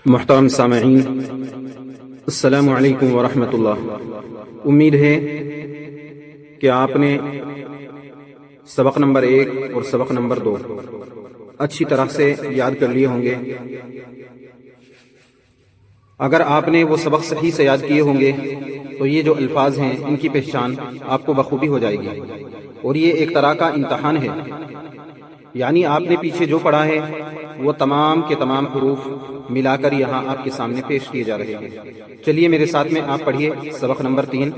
محترم سامعین، السلام علیکم ورحمۃ اللہ۔ امید ہے کہ آپ نے سبق نمبر 1 اور سبق نمبر 2 اچھی طرح سے یاد کر لیے ہوں گے۔ اگر آپ نے وہ سبق صحیح سے یاد کیے ہوں گے تو یہ جو الفاظ ہیں ان کی پہچان آپ کو بخوبی ہو جائے گی، اور یہ ایک طرح کا امتحان ہے، یعنی آپ نے پیچھے جو پڑھا ہے وہ تمام کے تمام حروف ملا کر یہاں آپ کے سامنے پیش کیے جا رہے ہیں۔ چلیے میرے ساتھ میں آپ پڑھیے سبق نمبر 3۔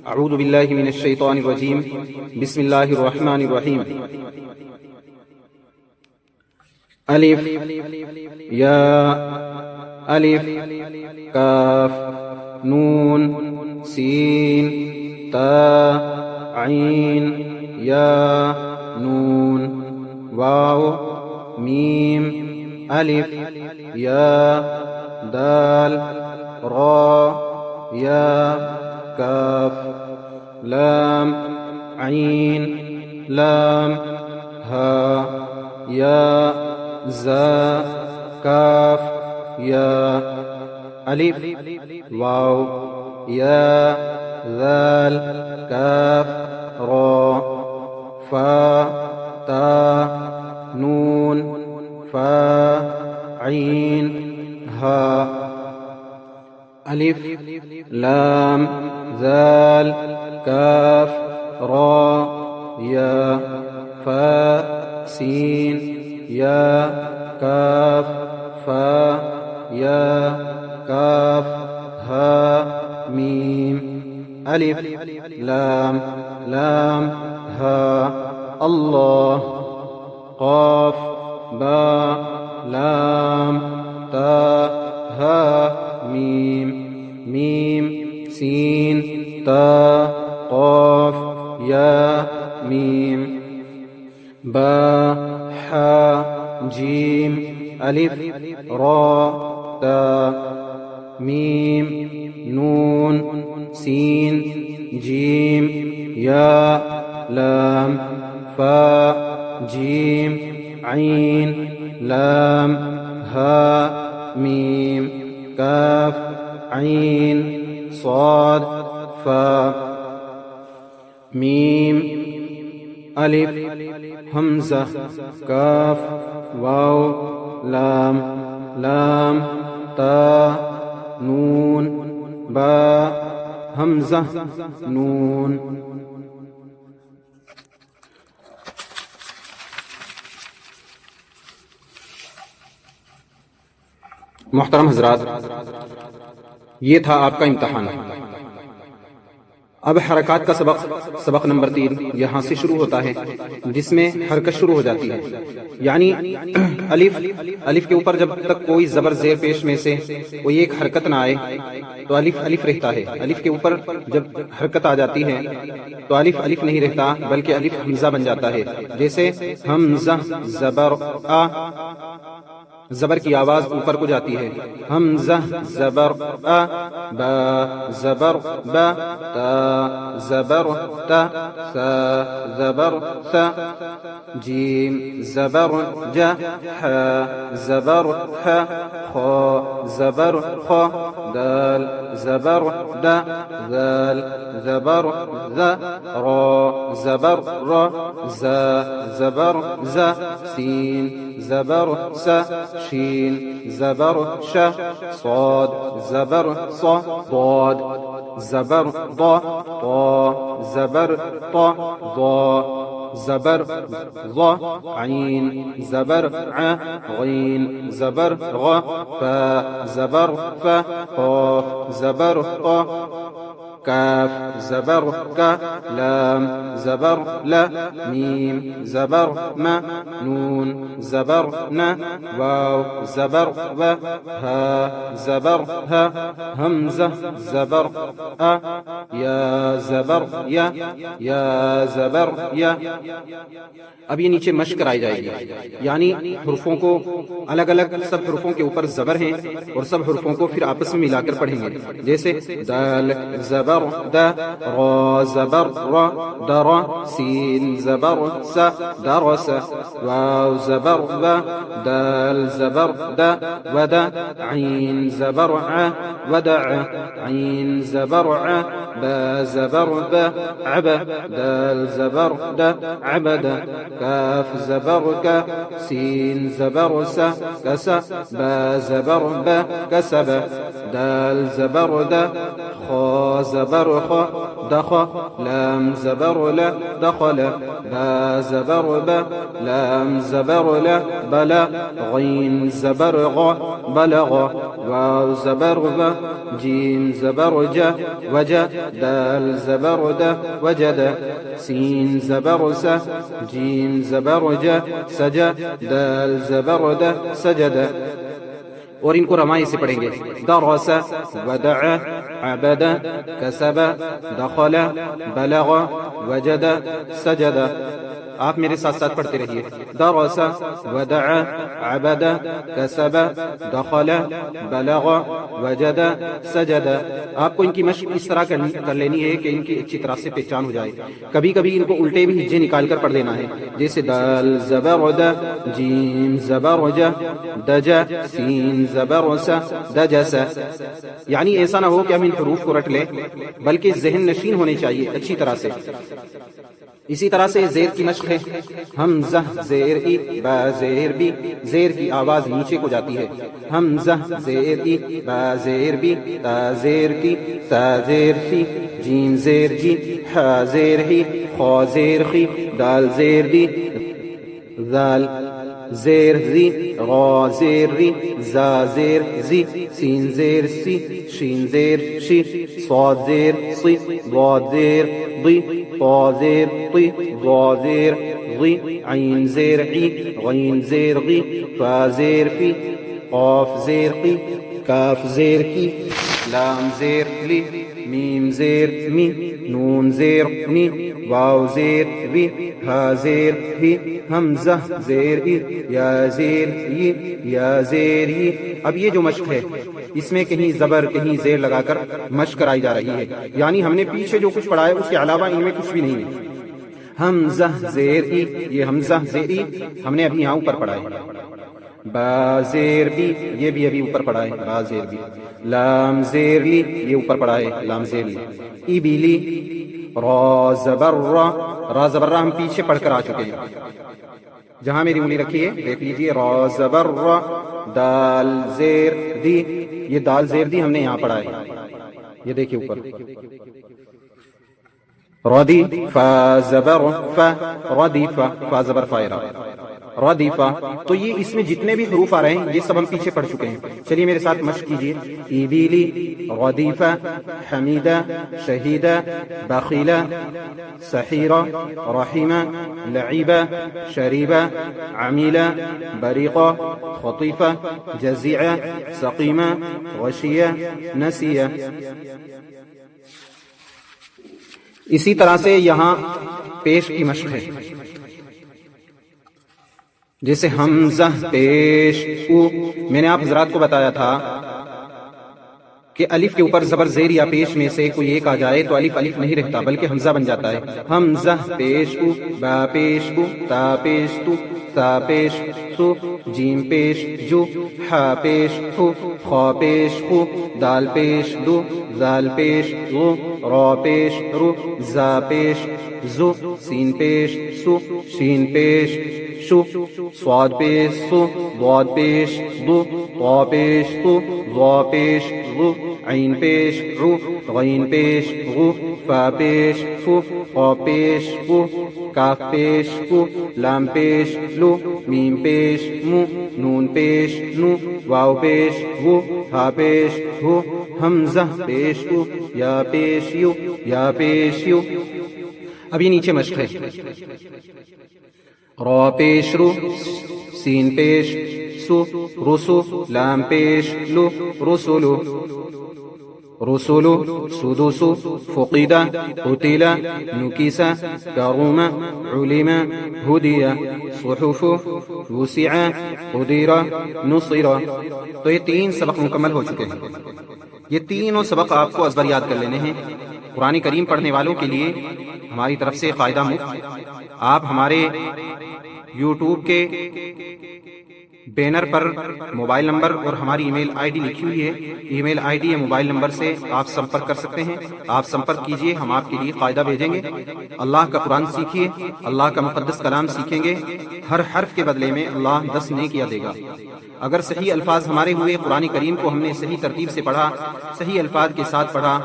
اعوذ باللہ من الشیطان الرجیم، بسم اللہ الرحمن الرحیم۔ الف یا الف کاف نون سین تا عین یا نون واو میم الف یا دال را یا کاف لام عین لام ہا یا زا کاف یا الف واو یا ذال کاف را فا تا نون فا عین ہا الف لام ذال کاف را یا فا سین یا کاف فا یا کاف ہا میم الف لام لام ہا اللہ قاف با لام تا ہا میم میم سین تا قاف یا میم با حا جیم الف را تا میم نون سین جیم یا لام فا جیم عین لام ہا میم کاف عین صاد فا میم الف حمزہ کاف واو لام لام تا نون با حمزہ نون۔ محترم حضرات، یہ تھا آپ کا امتحان۔ اب حرکات کا سبق نمبر 3 یہاں سے شروع ہوتا ہے، جس میں حرکت شروع ہو جاتی ہے، یعنی الف کے اوپر جب تک کوئی زبر زیر پیش میں سے کوئی ایک حرکت نہ آئے تو الف رہتا ہے۔ الف کے اوپر جب حرکت آ جاتی ہے تو الف نہیں رہتا، بلکہ الف حمزہ بن جاتا ہے، جیسے حمزہ زبر آ، زبر کی آواز اوپر کو جاتی ہے، حمزہ زبر آ، با زبر با، تا زبر تا، سا زبر سا، جیم زبر جا، حا زبر حا، خا زبر خا، دال زبر دا، ذال زبر ذا، را زبر را، زا زبر زا، سین زبر سا، شین زبر شا، صاد زبر صا، ضاد زبر ضا، طا زبر طا، ضا زبر ضا، عین زبر ع، غین زبر غا، فا زبر فا، قاف زبر قا، کاف زبر کا، لام زبر لا، میم زبر ما، نون زبر نا، واو زبر و، ہا زبر ہا، حمزہ زبر آ، یا زبر یا، یا زبر یا۔ اب یہ نیچے مشق کرائی جائے گی، یعنی حروفوں کو الگ الگ، سب حروفوں کے اوپر زبر ہیں اور سب حروفوں کو پھر آپس میں ملا کر پڑھیں گے، جیسے دال زبر زبر دا را زبر را در سین زبر س درس واو زبر و دال زبر دا ودا عين زبر ع ودع عين زبر ع با زبر با عب دال زبر دا عبد كاف زبر ك سين زبر س كس با زبر با كسب دال زبر دا خا زبر خ دخ لام زبر لا دخل با زبر با لام زبر لا بلا غين زبر غ بلغ واو زبر با جيم زبر جا وجا دال زبر دا وجد سين زبر س جيم زبر جا سجا دال زبر دا سجد. اور ان کو رمائی سے پڑھیں گے. درس ودع عبد کسب دخل بلغ وجد سجد. آپ میرے ساتھ ساتھ پڑھتے رہیے. درس ودع عبد کسب دخل بلغ وجد سجد. آپ کو ان کی مشق اس طرح کر لینی ہے کہ ان کی اچھی طرح سے پہچان ہو جائے. کبھی کبھی ان کو الٹے بھی ہجے نکال کر پڑھ دینا ہے, جیسے دال زبر د جیم زبر ج دج سین زبر س دجس. یعنی ایسا نہ ہو کہ ہم ان حروف کو رٹ لیں, بلکہ ذہن نشین ہونے چاہیے اچھی طرح سے. اسی طرح سے زیر کی مشق ہے. حمزہ زیر ای با زیر بی, زیر کی آواز نیچے کو جاتی ہے. حمزہ زیر ای با زیر بی تا زیر کی تا زیر خی جیم زیر جی حا زیر ہی خا زیر خی دال زیر دی ذال زیر زی را زیر ری زا زیر زی سین زیر سی شین زیر شی صاد زیر صی ضاد زیر ضی طا زیر طی ضا زیر ضی عین زیر عی غین زیر غی فا زیر فی قاف زیر قی کاف زیر کی لام زیر لی میم زیر می نون زیر نی واو زیر وی ہا زیر ہی حمزہ زیر ای یا زیر ای یا زیر ای. اب یہ جو مشق ہے اس میں کہیں زبر کہیں زیر لگا کر مشق کرائی جا رہی ہے. یعنی ہم نے پیچھے جو کچھ پڑھا ہے اس کے علاوہ ان میں کچھ بھی نہیں ہے. حمزہ زیر ای, یہ حمزہ زیر ای ہم نے ابھی یہاں اوپر پڑھا ہے. با زیر بی, یہ بھی ابھی اوپر پڑھا ہے با زیر بی. لام زیر لی, یہ اوپر پڑھا ہے لام زیر لی. ای بی لی را زبر را, را زبر را ہم پیچھے پڑھ کر آ چکے ہیں. جہاں میری انگلی رکھی ہے دیکھ لیجئے. را زبر را دال زیر دی, یہ دال زیر دی ہم نے یہاں پڑھا ہے, یہ دیکھیے اوپر. ردی فا زبر فا ردی فا فا زبر فائرہ ردیفہ. تو یہ اس میں جتنے بھی حروف آ رہے ہیں یہ سب ہم پیچھے پڑھ چکے ہیں. چلیے میرے ساتھ مشق کیجیے. ایبیلی ردیفہ حمیدہ شہیدہ بخیلہ سحیرہ رحیمہ لعیبہ شریبہ عمیلہ بریقہ خطیفہ جزیعہ سقیمہ غشیہ نسیہ. اسی طرح سے یہاں پیش کی مشق ہے, جیسے حمزہ پیش او. میں نے آپ حضرات کو بتایا تھا کہ الف کے اوپر زبر زیر یا پیش میں سے کوئی ایک آ جائے تو الف الف نہیں رہتا بلکہ حمزہ بن جاتا ہے. حمزہ پیش او با پیش او تا پیش تو تا پیش سو جیم پیش جو حا پیش ہو خا پیش خو دال پیش دو ذال پیش غو را پیش رو زا پیش زو سین پیش سو شین پیش شو صاد پیش سو ضاد پیش دو طا پیش تو ضا پیش غو عین پیش رو غین پیش غو فا پیش فو قا پیش قو کاف پیش کو لام پیش لو میم پیش مو نون پیش نو واو پیش وو ہا پیش ہو حمزہ پیش کو یا پیش یو یا پیش یو. اب یہ نیچے مشق ہے. را پیش رو سین پیش سو رسو لام پیش لو رسولو رسولو سدوسو فقیدہ قتیلہ نکیسہ کرومہ علمہ ہدیہ صحف وسعہ قدیرہ نصرہ. تو یہ 3 سبق مکمل ہو چکے ہیں. یہ تینوں سبق آپ کو ازبر یاد کر لینے ہیں. قرآن کریم پڑھنے والوں کے لیے ہماری طرف سے فائدہ مفت آپ ہمارے یوٹیوب کے بینر پر موبائل نمبر اور ہماری ای میل آئی ڈی لکھی ہوئی ہے، ای میل آئی ڈی یا موبائل نمبر سے آپ سمپرک کر سکتے ہیں، آپ سمپرک کیجئے، ہم آپ کے لیے فائدہ بھیجیں گے۔ اللہ کا قرآن سیکھیے، اللہ کا مقدس کلام سیکھیں گے، ہر حرف کے بدلے میں اللہ 10 نیکیاں دے گا۔ اگر صحیح الفاظ ہمارے ہوئے، قرآن کریم کو ہم نے صحیح ترتیب سے پڑھا، صحیح الفاظ کے ساتھ پڑھا،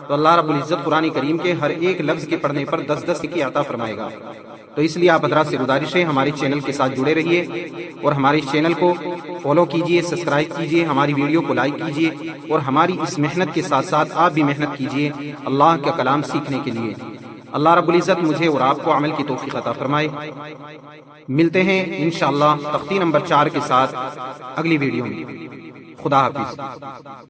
تو اللہ رب العزت قرآن کریم کے ہر ایک لفظ کے پڑھنے پر 10 نیکی عطا فرمائے گا۔ تو اس لیے آپ حضرات سے گزارش ہے ہمارے چینل کے ساتھ جڑے رہیے اور ہمارے چینل کو فالو کیجئے، سبسکرائب کیجئے، ہماری ویڈیو کو لائک کیجئے اور ہماری اس محنت کے ساتھ ساتھ آپ بھی محنت کیجئے اللہ کا کلام سیکھنے کے لیے۔ اللہ رب العزت مجھے اور آپ کو عمل کی توفیق عطا فرمائے۔ ملتے ہیں انشاءاللہ تختی نمبر 4 کے ساتھ اگلی ویڈیو میں۔ خدا حافظ۔